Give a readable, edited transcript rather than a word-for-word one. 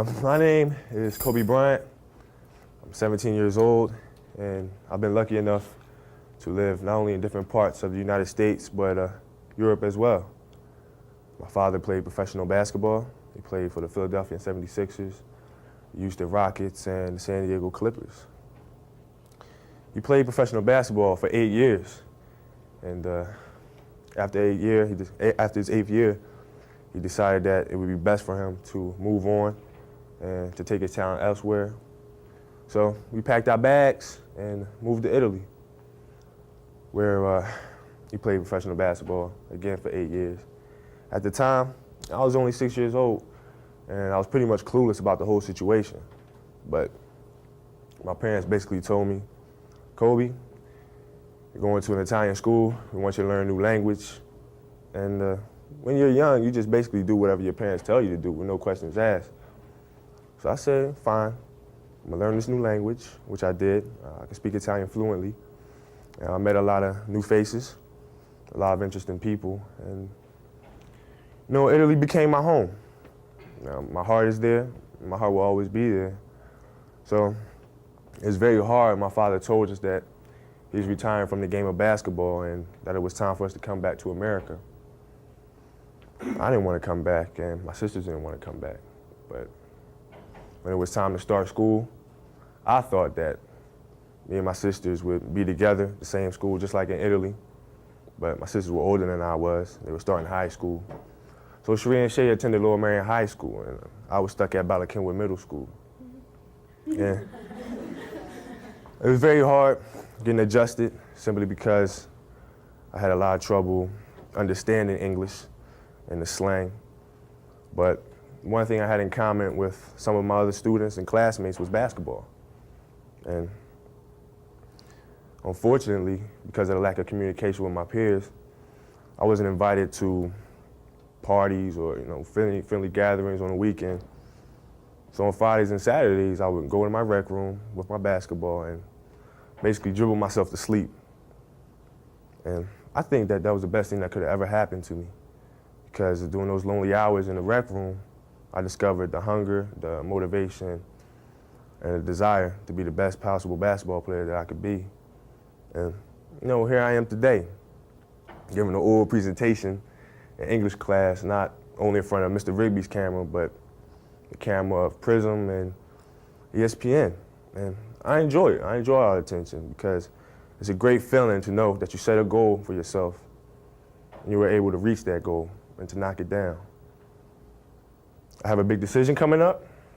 My name is Bryant. I'm 17 years old, and I've been lucky enough to live not only in different parts of the United States, but Europe as well. My father played professional basketball. He played for the Philadelphia 76ers, the Houston Rockets, and the San Diego Clippers. He played professional basketball for 8 years, and after his eighth year, he decided that it would be best for him to move on and to take his talent elsewhere. So we packed our bags and moved to Italy, where he played professional basketball again for 8 years. At the time, I was only 6 years old, and I was pretty much clueless about the whole situation. But my parents basically told me, Kobe, you're going to an Italian school, we want you to learn a new language, and when you're young, you just basically do whatever your parents tell you to do with no questions asked. So I said, fine, I'm gonna learn this new language, which I did. I can speak Italian fluently. And I met a lot of new faces, a lot of interesting people, and Italy became my home. My heart is there, my heart will always be there. So it's very hard. My father told us that he's retiring from the game of basketball and that it was time for us to come back to America. I didn't want to come back, and my sisters didn't want to come back. But when it was time to start school, I thought that me and my sisters would be together, the same school, just like in Italy. But my sisters were older than I was. They were starting high school. So Sheree and Shay attended Lower Marion High School, and I was stuck at Bala Kenwood Middle School. And it was very hard getting adjusted, simply because I had a lot of trouble understanding English and the slang. But one thing I had in common with some of my other students and classmates was basketball. And unfortunately, because of the lack of communication with my peers, I wasn't invited to parties or friendly gatherings on the weekend. So on Fridays and Saturdays, I would go in my rec room with my basketball and basically dribble myself to sleep. And I think that was the best thing that could have ever happened to me, because during those lonely hours in the rec room, I discovered the hunger, the motivation, and the desire to be the best possible basketball player that I could be. And here I am today, giving an oral presentation in English class, not only in front of Mr. Rigby's camera, but the camera of Prism and ESPN. And I enjoy it. I enjoy all the attention, because it's a great feeling to know that you set a goal for yourself and you were able to reach that goal and to knock it down. I have a big decision coming up,